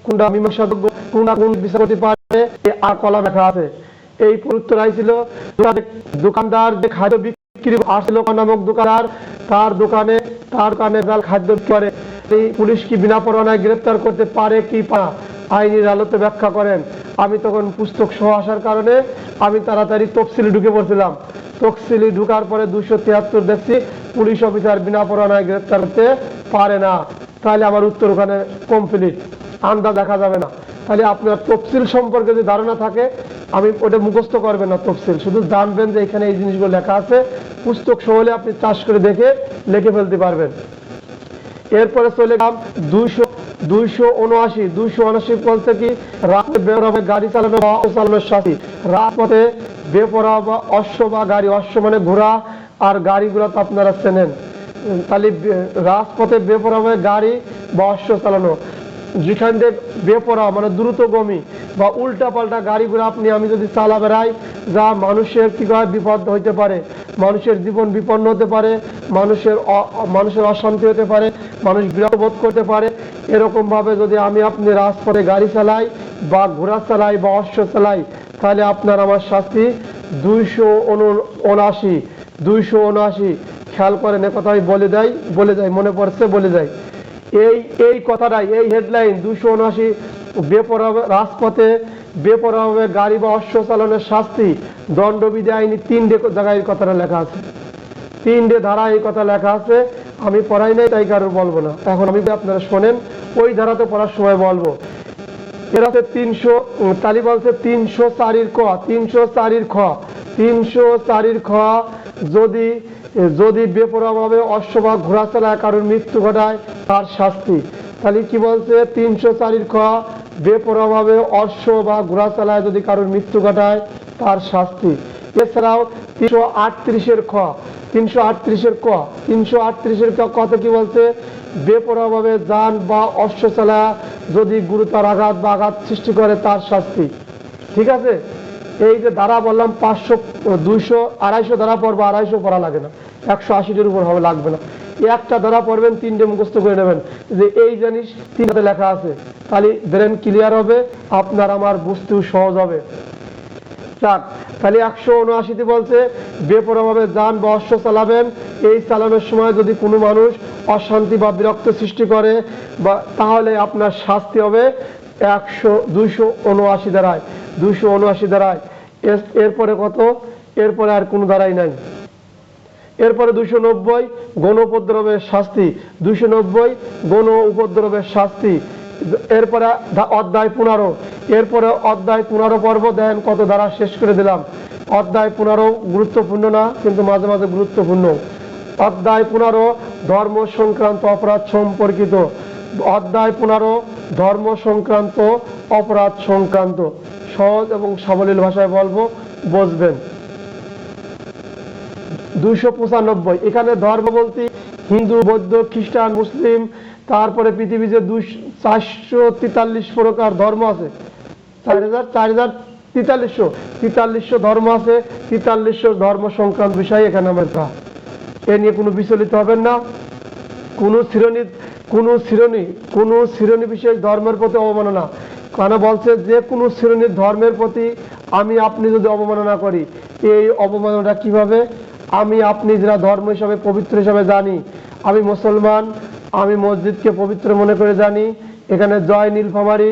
কোনটা মীমাংসাযোগ্য, কোনটা কোন বিচার করতে পারে, আর কলাম লেখা আছে। এই উত্তর আইছিল, দোকানদার যে খাদ্য বিক্রি আসছিল নামক দোকানদার, তার দোকানে ভেজাল খাদ্য করে, পুলিশ কি বিনা পরোয়ানায় গ্রেফতার করতে পারে কি পারে, আইনের আলোতে ব্যাখ্যা করেন। আমি তখন পুস্তক সহ আসার কারণে আমি তাড়াতাড়ি তফসিলে ঢুকে পড়ছিলাম। তফসিলে ঢুকার পরে 273 দেখছি পুলিশ অফিসার বিনা পরোয়ানায় গ্রেফতার করতে পারে না। তাহলে আমার উত্তর ওখানে কমপ্লিট, আন্দাজ দেখা যাবে না। তাহলে আপনার তফসিল সম্পর্কে যদি ধারণা থাকে, আমি ওটা মুখস্থ করবেন না তফসিল, শুধু জানবেন যে এখানে এই জিনিসগুলো লেখা আছে, পুস্তক সহ হলে আপনি চাষ করে দেখে লিখে ফেলতে পারবেন। এরপরে চলে গেলাম 279 বলতে কি, রাতে বেপরোয়া গাড়ি চালানো বা চালানোর শাস্তি। রাজপথে বেপরোয়া বা অশ্ব বা গাড়ি, অশ্ব মানে ঘোড়া, আর গাড়িগুলো তো আপনারা চেনেন। তাহলে রাজপথে বেপরোয়া গাড়ি বা অশ্ব চালানো, যেখান থেকে বেপরোয়া মানে দ্রুতগামী বা উল্টা পাল্টা গাড়িগুলো আমি যদি চালা বেড়াই, যা মানুষের কি হয় বিপদ হইতে পারে, মানুষের জীবন বিপন্ন হতে পারে, মানুষের অশান্তি হতে পারে, মানুষ বিরক্ত বোধ করতে পারে, এরকম ভাবে যদি আপনি রাজপথে গাড়ি চালাই বা ঘোড়া চালাই বা অশ্ব চালাই, তাহলে আপনার আমার শাস্তি 279। খেয়াল করেন, কথা আমি বলে যাই, মনে পড়ছে বলে যাই। এই কথাটাই, এই হেডলাইন 279 বেপরোয়া রাজপথে বেপরোয়া গাড়ি বা অশ্ব চালানোর শাস্তি, দণ্ডবিধি আইনি 3টে জায়গায় এই কথাটা লেখা আছে, 3টে ধারা এই কথা লেখা আছে। আমি পড়াই নাই তাই কারোর বলবো না, এখন আমি আপনারা শোনেন, ওই ধারাতে পড়ার সময় বলবো। এর আছে 300, তালি বলছে 304 ক, 304 খ, যদি বেপরোয়াভাবে অশ্ব বা ঘোড়া চালায় কারোর মৃত্যু ঘটায় তার শাস্তি। তাহলে কি বলছে 304 খ, বেপরোয়াভাবে অশ্ব বা ঘোড়া চালায় যদি কারোর মৃত্যু ঘটায় তার শাস্তি। এছাড়াও 338 খ, 338 কত কি বলছে, বেপরোয়াভাবে যান বা অশ্ব চালায় যদি গুরুতর আঘাত বা আঘাত সৃষ্টি করে তার শাস্তি। ঠিক আছে, এই যে ধারা বললাম 500, 200, 250 ধারা পড়বো, 250 পড়া লাগে না, 180-এর উপর হবে, লাগবে না। একটা ধারা পড়বেন, 3টে মুখস্থ করে নেবেন যে এই জিনিস 3টাতে লেখা আছে, তাহলে ব্রেন ক্লিয়ার হবে, আপনার আমার বুঝতেও সহজ হবে। তাহলে 179 বলছে বেপরোয়াভাবে যান বা অশ্ব চালাবেন, এই চালানোর সময় যদি কোনো মানুষ অশান্তি বা বিরক্ত সৃষ্টি করে বা, তাহলে আপনার শাস্তি হবে 279 ধারায়, 279 ধারায়। এরপরে কত, এরপরে আর কোনো ধারাই নাই। এরপরে 290 গণ উপদ্রবের শাস্তি, 290 গণ উপদ্রবের শাস্তি। এরপরে অধ্যায় 15, এরপরে অধ্যায় 15 পর্ব, দেন কত ধারা শেষ করে দিলাম। অধ্যায় 15 গুরুত্বপূর্ণ না, কিন্তু মাঝে মাঝে গুরুত্বপূর্ণ। অধ্যায় 15 ধর্ম সংক্রান্ত অপরাধ সম্পর্কিত, অধ্যায় 15 ধর্ম সংক্রান্ত অপরাধ সংক্রান্ত। সহজ এবং সাবলীল ভাষায় বলবো, বুঝবেন। 295, এখানে ধর্ম বলতে হিন্দু, বৌদ্ধ, খ্রিস্টান, মুসলিম, তারপরে পৃথিবীতে 443 প্রকার ধর্ম আছে, 4300 ধর্ম আছে, 4300 ধর্ম সংক্রান্ত বিষয় এখানে আমরা, এ নিয়ে কোনো বিচলিত হবেন না। কোনো শ্রেণী বিশেষ ধর্মের প্রতি অবমাননা, কেন বলছে যে কোনো শ্রেণীর ধর্মের প্রতি আপনি যদি অবমাননা করি, এই অবমাননা কিভাবে, আপনি যারা ধর্ম হিসাবে পবিত্র হিসাবে জানি, আমি মুসলমান, আমি মসজিদকে পবিত্র মনে করে জানি, এখানে জয় নীলফামারী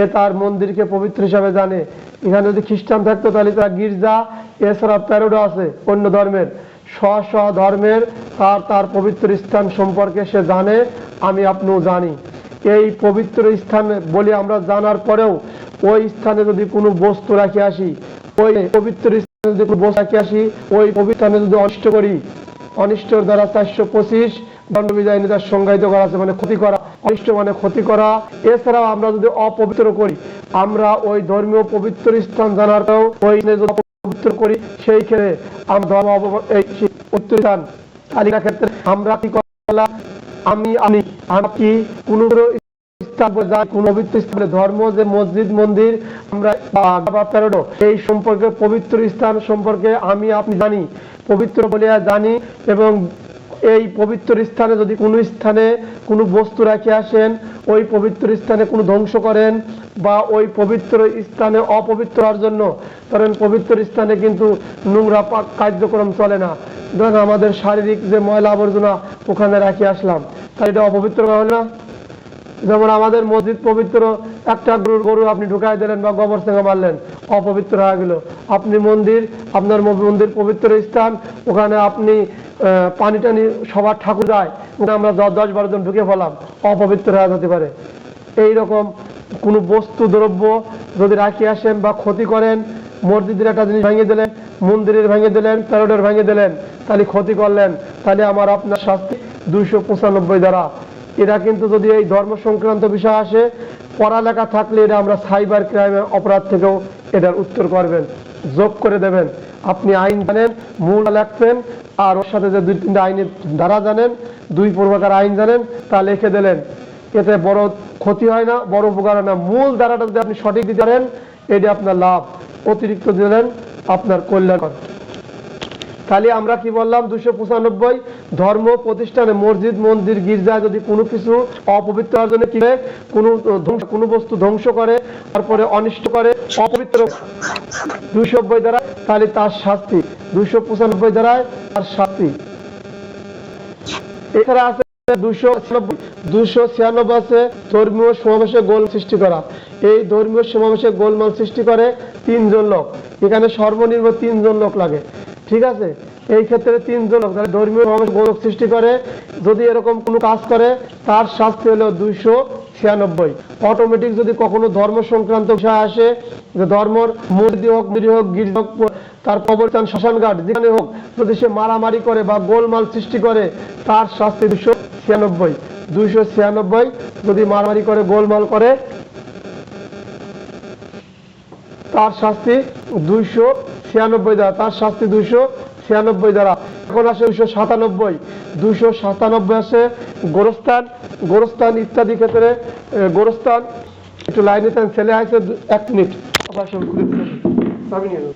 এ তার মন্দিরকে পবিত্র হিসাবে জানে। এখানে যদি খ্রিস্টান থাকতো তাহলে তার গির্জা, এছাড়া প্যারোডো আছে অন্য ধর্মের, স্ব ধর্মের তার পবিত্র স্থান সম্পর্কে সে জানে, আপনিও জানি। এই পবিত্র স্থান বলে আমরা জানার পরেও ওই স্থানে যদি কোনো বস্তু রাখি আসি, ওই পবিত্র স্থানে যদি কোনো বস্তু রাখি আসি, ওই পবিত্র স্থানে যদি অনিষ্ট করি, অনিষ্টর দ্বারা 425 দণ্ডবিধি আইনে তার সংজ্ঞায়িত করা আছে, মানে ক্ষতি করা, অনিষ্ট মানে ক্ষতি করা। এছাড়াও আমরা যদি অপবিত্র করি, আমরা ওই ধর্মীয় পবিত্র স্থান জানার পরেও ওই পবিত্র করি, সেই ক্ষেত্রে আমরা ধর্ম এই পবিত্র স্থান তালিকার ক্ষেত্রে আমরা কি করলাম, আমি কোনো কোন পবিত্র স্থানে ধর্ম যে মসজিদ, মন্দির, আমরা প্যারোডো, এই সম্পর্কে পবিত্র স্থান সম্পর্কে আপনি জানি, পবিত্র বলিয়া জানি, এবং এই পবিত্র স্থানে যদি কোনো স্থানে কোনো বস্তু রেখে আসেন, ওই পবিত্র স্থানে কোনো ধ্বংস করেন বা ওই পবিত্র স্থানে অপবিত্র হওয়ার জন্য, কারণ পবিত্র স্থানে কিন্তু নোংরা কার্যক্রম চলে না, ধরেন আমাদের শারীরিক যে ময়লা আবর্জনা ওখানে রাখি আসলাম, তাই এটা অপবিত্র হলো না। যেমন আমাদের মসজিদ পবিত্র, একটা গরু আপনি ঢুকাই দিলেন বা গোবর সেঙ্গা মারলেন, অপবিত্র হয়ে গেল। আপনি আপনার মন্দির পবিত্র স্থান, ওখানে আপনি পানি টানি সবার ঠাকুর যায়, ওখানে আমরা 10-12 জন ঢুকে ফেলাম, অপবিত্র হয়ে যেতে পারে। এইরকম কোনো বস্তু দ্রব্য যদি রাখি আসেন বা ক্ষতি করেন, মসজিদের একটা জিনিস ভেঙে দিলেন, মন্দিরের ভেঙে দিলেন, প্যারোডের ভেঙে দিলেন, তাহলে ক্ষতি করলেন, তাহলে আমার আপনার শাস্তি 295 দ্বারা। এরা কিন্তু যদি এই ধর্ম সংক্রান্ত বিষয় আসে, পড়ালেখা থাকলে এটা আমরা সাইবার ক্রাইমের অপরাধ থেকেও এটার উত্তর করবেন, যোগ করে দেবেন। আপনি আইন জানেন, মূল লিখবেন, আর ওর সাথে যে 2-3টা আইনের ধারা জানেন, 2 প্রকার আইন জানেন, তা লিখে দিলেন। এতে বড় ক্ষতি হয় না, বড় উপকার হয় না। মূল ধারাটা যদি আপনি সঠিক দিতে পারেন, এটা আপনার লাভ, অতিরিক্ত দিলেন আপনার কল্যাণ। তাহলে আমরা কি বললাম? 295 ধর্ম প্রতিষ্ঠানে, মসজিদ, মন্দির, গির্জায় যদি কোনো কিছু অপবিত্র হওয়ার জন্য কি হয়, কোনো বস্তু ধ্বংস করে, তারপরে অনিষ্ট করে, অপবিত্র 290 দ্বারা, তাহলে তার শাস্তি 295 দ্বারায় তার শাস্তি। এছাড়া আছে 296 আছে ধর্মীয় সমাবেশে গোল সৃষ্টি করা। এই ধর্মীয় সমাবেশে গোলমাল সৃষ্টি করে 3 জন লোক, এখানে সর্বনিম্ন 3 জন লোক লাগে, ঠিক আছে? এই ক্ষেত্রে 3 জন লোক ধর্মীয় সমাবেশ গোলক সৃষ্টি করে, যদি এরকম কোনো কাজ করে, তার শাস্তি হলো 296। অটোমেটিক যদি কখনো ধর্ম সংক্রান্ত বিষয় আসে, যে ধর্মর মসজিদ হোক, মন্দির হোক, গির্জা হোক, তার কবরস্থান, শ্মশানঘাট যেখানে হোক, যদি সে মারামারি করে বা গোলমাল সৃষ্টি করে, তার শাস্তি 296। 296 যদি মারামারি করে, গোলমাল করে, তার শাস্তি 296 দ্বারা, তার শাস্তি 296 দ্বারা। এখন আসে 297। 297 আসে গোরস্থান, গোরস্থান ইত্যাদি ক্ষেত্রে। গোরস্থান একটু লাইনে ছেলে আছে, 1 মিনিট আবার সব ঘুরে সবই নিয়ে নেব।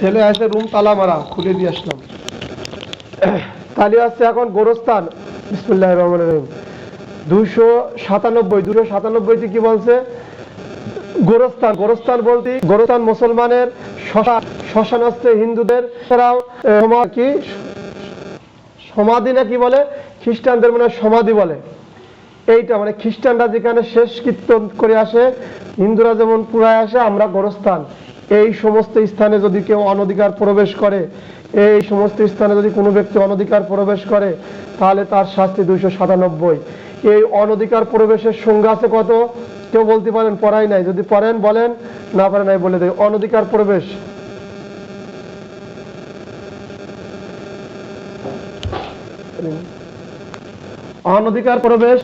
ছেলে আছে, রুম তালা মারা, খুলে দিয়ে আসলাম। তাহলে আছে এখন গোরস্থান। বিসমিল্লাহির রহমানির রহিম। 297 কি বলছে? গোরস্থান। গোরস্থান বলতে, গোরস্থান মুসলমানের শ্মশান হচ্ছে হিন্দুদের, কি সমাধি না কি বলে, খ্রিস্টানদের মানে সমাধি বলে। এইটা মানে খ্রিস্টানরা যেখানে শেষ কীর্তন করে আসে, হিন্দুরা যেমন পুরায় আসে, আমরা গোরস্থান। এই সমস্ত স্থানে যদি কেউ অনধিকার প্রবেশ করে, এই সমস্ত স্থানে যদি কোনো ব্যক্তি অনধিকার প্রবেশ করে, তাহলে তার শাস্তি 297। এই অনধিকার প্রবেশের সংজ্ঞা আছে কত? কেউ বলতে পারেন? পড়াই নাই, যদি পড়েন বলেন, না পারেন নাই বলে দেয়। অনধিকার প্রবেশ, অনধিকার প্রবেশ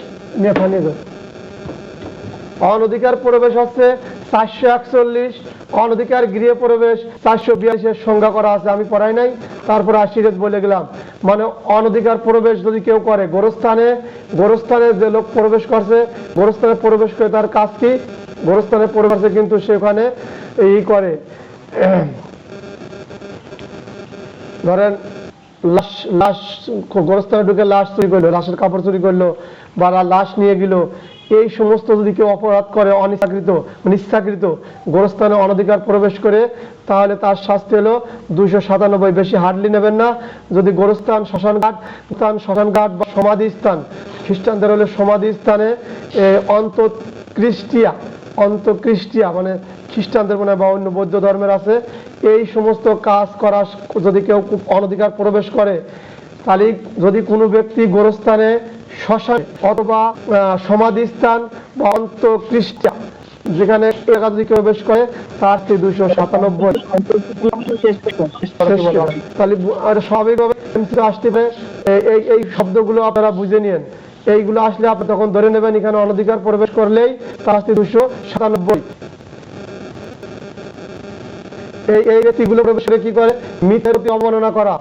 অনধিকার প্রবেশ হচ্ছে 441। অনধিকার গৃহে প্রবেশ 442 সংজ্ঞা করা আছে, আমি পড়াই নাই, তারপরে আশিরেত বলে গেলাম। মানে অনধিকার প্রবেশ যদি কেউ করে, গোরস্থানে, গোরস্থানে যে লোক প্রবেশ করছে, গোরস্থানে প্রবেশ করে তার কাজ কি? গোরস্থানে প্রবেশে কিন্তু সেখানে এই করে, ধরেন লাশ গোরস্থানে ঢুকে লাশ চুরি করলো, লাশের কাপড় চুরি করলো, বা লাশ নিয়ে গেল, এই সমস্ত যদি কেউ অপরাধ করে ইচ্ছাকৃত গোরস্থানে অনধিকার প্রবেশ করে, তাহলে তার শাস্তি হলো 297। বেশি হার্ডলি নেবেন না। যদি গোরস্থান, শ্মশানঘাট বা সমাধি স্থান, খ্রিস্টানদের হলে সমাধি স্থানে অন্তক্রিস্টিয়া মানে খ্রিস্টানদের মনে বা অন্য বৌদ্ধ ধর্মের আছে, এই সমস্ত কাজ করা যদি কেউ অনধিকার প্রবেশ করে, তাহলে যদি কোনো ব্যক্তি গোরস্থানে, শ্মশান অথবা সমাধি স্থান বা অন্তক্রিস্টিয়া যেখানে এলাকা যদি কেউ প্রবেশ করে, তার 297। তাহলে স্বাভাবিকভাবে আসতে হবে। এই শব্দগুলো আপনারা বুঝে নিন। এইগুলো আসলে আপনি তখন ধরে নেবেন এখানে অনধিকার প্রবেশ করলেই তার 297। এই ব্যক্তিগুলো প্রবেশ করে কি করে? মৃতের প্রতি অবমাননা করা,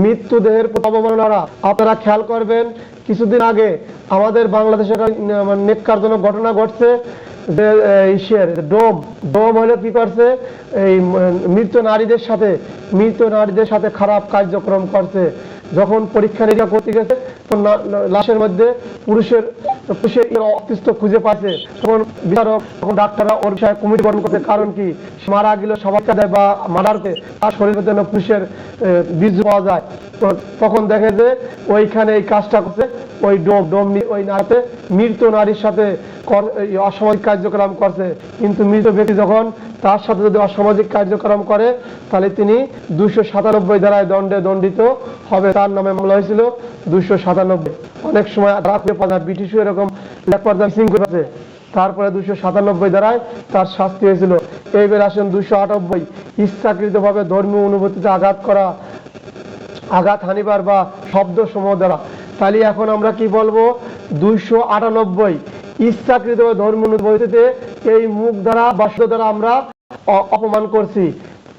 মৃত্যু দেহের প্রতি অবমাননা করা। আপনারা খেয়াল করবেন, কিছুদিন আগে আমাদের বাংলাদেশে নেককারজনক ঘটনা ঘটছে, যে ডোম হলে কি করছে, এই মৃত নারীদের সাথে খারাপ কার্যক্রম করছে। যখন পরীক্ষা নিরীক্ষা করতে গেছে, লাশের মধ্যে পুরুষের অস্তিত্ব খুঁজে পাচ্ছে, তখন বিচারক, তখন ডাক্তাররা ওর বিষয়ে কমিটি গঠন করছে। কারণ কি? মারা গেল সবাই দেয় বা মারার তার শরীরের জন্য পুরুষের বীর্য পাওয়া যায়, তো তখন দেখে যে ওইখানে এই কাজটা করছে, ওই ডোম ওই নাতে মৃত নারীর সাথে এই অসামাজিক কার্যক্রম করছে। কিন্তু মৃত ব্যক্তি যখন তার সাথে যদি অসামাজিক কার্যক্রম করে তাহলে তিনি 297 ধারায় দণ্ডিত হবে। তার নামে মামলা হয়েছিল 297। অনেক সময় ব্রিটিশও এরকম লেখপর্দা মিসিং করেছে, তারপরে 297 ধারায় তার শাস্তি হয়েছিল। এইবার আসেন 298, ইচ্ছাকৃতভাবে ধর্মীয় অনুভূতিতে আঘাত হানিবার বা শব্দ সমূহ দ্বারা। তাহলে এখন আমরা কি বলবো? 298, ইচ্ছাকৃতভাবে ধর্মীয় অনুভূতিতে এই মুখ দ্বারা বা শব্দ দ্বারা আমরা অপমান করছি।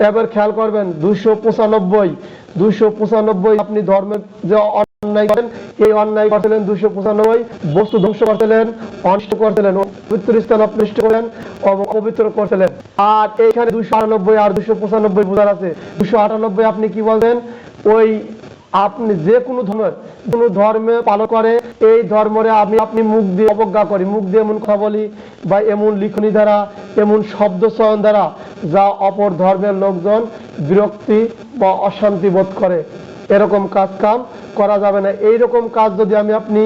এবার খেয়াল করবেন 295, আপনি ধর্মের যে অন্যায় করেন, এই অন্যায় করছিলেন 295, বস্তু ধ্বংস করছিলেন, অনিষ্ট করছিলেন, পবিত্র স্থান অপবিষ্ট করেন, অপবিত্র করছিলেন। আর এইখানে 298 আর 295 বোঝার আছে। 298 আপনি কি বলবেন? ওই আপনি যে কোনো ধর্মে পালন করে, এই ধর্মরে আপনি মুখ দিয়ে অবজ্ঞা করি, মুখ দিয়ে এমন কথা বলি বা এমন লিখনি দ্বারা, এমন শব্দ চয়ন দ্বারা যা অপর ধর্মের লোকজন বিরক্তি বা অশান্তি বোধ করে, এরকম কাম করা যাবে না। এইরকম কাজ যদি আপনি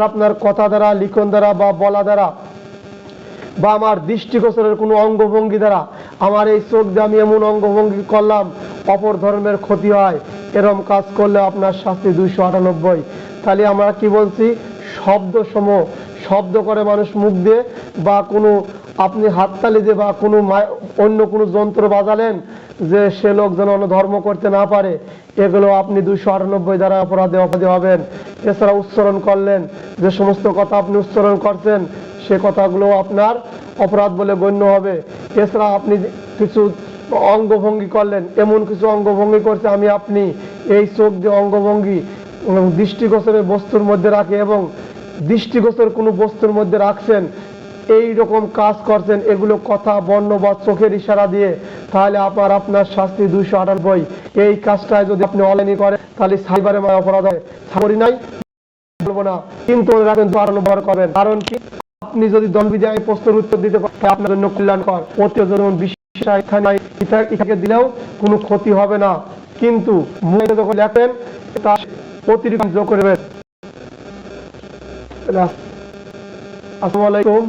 আপনার কথা দ্বারা, লিখন দ্বারা বা বলা দ্বারা বা আমার দৃষ্টিগোচরের কোনো অঙ্গভঙ্গি দ্বারা, আমার এই চোখ দিয়ে আমি এমন অঙ্গভঙ্গি করলাম অপর ধর্মের ক্ষতি হয়, এরকম কাজ করলে আপনার শাস্তি 298। তাহলে আমরা কি বলছি? শব্দ করে মানুষ মুখ দিয়ে বা কোনো আপনি হাততালি দিয়ে বা কোনো অন্য কোনো যন্ত্র বাজালেন যে সে লোক যেন অন্য ধর্ম করতে না পারে, এগুলো আপনি 298 দ্বারা অপরাধী হবেন। এছাড়া উচ্চারণ করলেন, যে সমস্ত কথা আপনি উচ্চারণ করছেন সে কথাগুলো আপনার অপরাধ বলে গণ্য হবে। এছাড়া আপনি কিছু অঙ্গভঙ্গি করলেন, এমন কিছু অঙ্গভঙ্গি করছে আপনি এই চোখ দিয়ে অঙ্গভঙ্গি দৃষ্টিগোচরের বস্তুর মধ্যে রাখে এবং দৃষ্টিগোচর কোনো বস্তুর মধ্যে রাখছেন, এই রকম কাজ করছেন, এগুলো কথা, বর্ণ বা চোখের ইশারা দিয়ে, তাহলে আপনার শাস্তি 298। এই কাজটায় যদি আপনি অনলাইনে করেন তাহলে সাইবারে অপরাধ হয়। করি নাই বলবো না, কিন্তু রাখবেন 298 করবেন। কারণ কি? আপনি যদি দণ্ডবিধি আইন প্রশ্নের উত্তর দিতে পারেন আপনার জন্য কল্যাণকর। ইথাকে দিলেও কোনো ক্ষতি হবে না, কিন্তু মুখে যখন লেখেন তা অতিরিক্ত যোগ করবেন। আসসালামু আলাইকুম।